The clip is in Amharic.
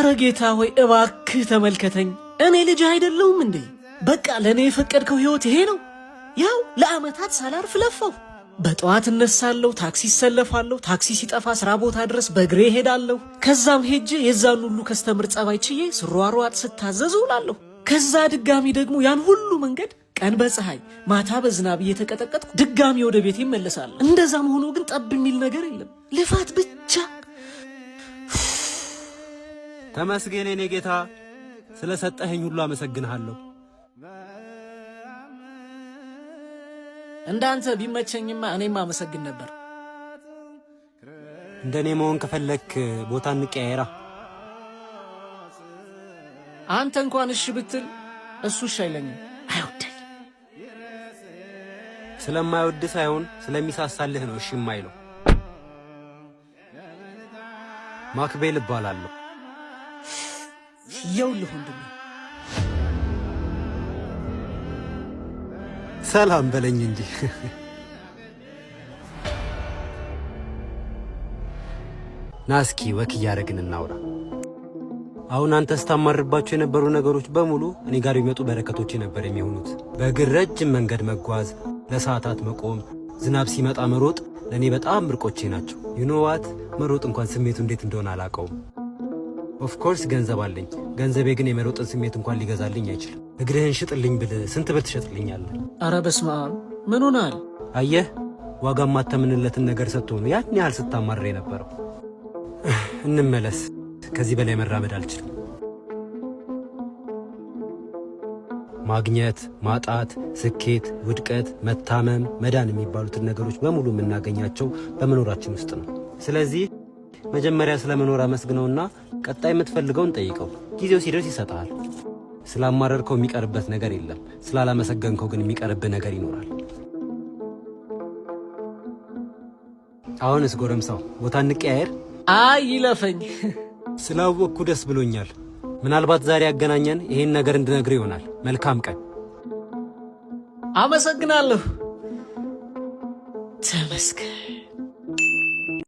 አረ ጌታ ሆይ እባክህ ተመልከተኝ። እኔ ልጅ አይደለሁም እንዴ? በቃ ለእኔ የፈቀድከው ህይወት ይሄ ነው? ያው ለአመታት ሳላርፍ ለፋው። በጠዋት እነሳለሁ፣ ታክሲ እሰለፋለሁ፣ ታክሲ ሲጠፋ ስራ ቦታ ድረስ በእግሬ ሄዳለሁ። ከዛም ሄጄ የዛን ሁሉ ከስተምር ጸባይ ችዬ ስሯሯጥ ስታዘዝ ውላለሁ። ከዛ ድጋሚ ደግሞ ያን ሁሉ መንገድ ቀን በፀሐይ ማታ በዝናብ እየተቀጠቀጥኩ ድጋሚ ወደ ቤት ይመለሳለሁ። እንደዛም ሆኖ ግን ጠብ የሚል ነገር የለም፣ ልፋት ብቻ። ተመስገን የኔ ጌታ፣ ስለሰጠኸኝ ሁሉ አመሰግንሃለሁ። እንዳንተ ቢመቸኝማ እኔም አመሰግን ነበር። እንደኔ መሆን ከፈለክ ቦታ እንቀያየራ። አንተ እንኳን እሺ ብትል እሱ እሺ አይለኝም፣ አይወደኝ። ስለማይወድ ሳይሆን ስለሚሳሳልህ ነው እሺ የማይለው። ማክቤል እባላለሁ። ይኸውልህ ወንድሜ፣ ሰላም በለኝ እንጂ። ናስኪ ወክ እያደረግን እናውራ። አሁን አንተ ስታማርባቸው የነበሩ ነገሮች በሙሉ እኔ ጋር የሚመጡ በረከቶች ነበር የሚሆኑት። በእግር ረጅም መንገድ መጓዝ፣ ለሰዓታት መቆም፣ ዝናብ ሲመጣ መሮጥ ለእኔ በጣም ምርቆቼ ናቸው። ዩኖዋት መሮጥ እንኳን ስሜቱ እንዴት እንደሆነ አላውቀውም። ኦፍኮርስ ገንዘብ አለኝ። ገንዘቤ ግን የመሮጥን ስሜት እንኳን ሊገዛልኝ አይችልም። እግርህን ሽጥልኝ ብል ስንት ብር ትሸጥልኛለህ? አረ በስመ አብ፣ ምን ሆናል? አየህ፣ ዋጋ ማተምንለትን ነገር ሰጥቶን ያን ያህል ስታማርር የነበረው። እንመለስ። ከዚህ በላይ መራመድ አልችልም። ማግኘት፣ ማጣት፣ ስኬት፣ ውድቀት፣ መታመም፣ መዳን የሚባሉትን ነገሮች በሙሉ የምናገኛቸው በመኖራችን ውስጥ ነው። ስለዚህ መጀመሪያ ስለ መኖር አመስግነውና ቀጣይ የምትፈልገውን ጠይቀው። ጊዜው ሲደርስ ይሰጣል። ስላማረርከው የሚቀርበት ነገር የለም። ስላላመሰገንከው ግን የሚቀርብህ ነገር ይኖራል። አሁንስ ጎረምሳው ቦታ እንቀያየር? አይ ይለፈኝ። ስላወቅኩ ደስ ብሎኛል። ምናልባት ዛሬ ያገናኘን ይሄን ነገር እንድነግር ይሆናል። መልካም ቀን። አመሰግናለሁ። ተመስገን።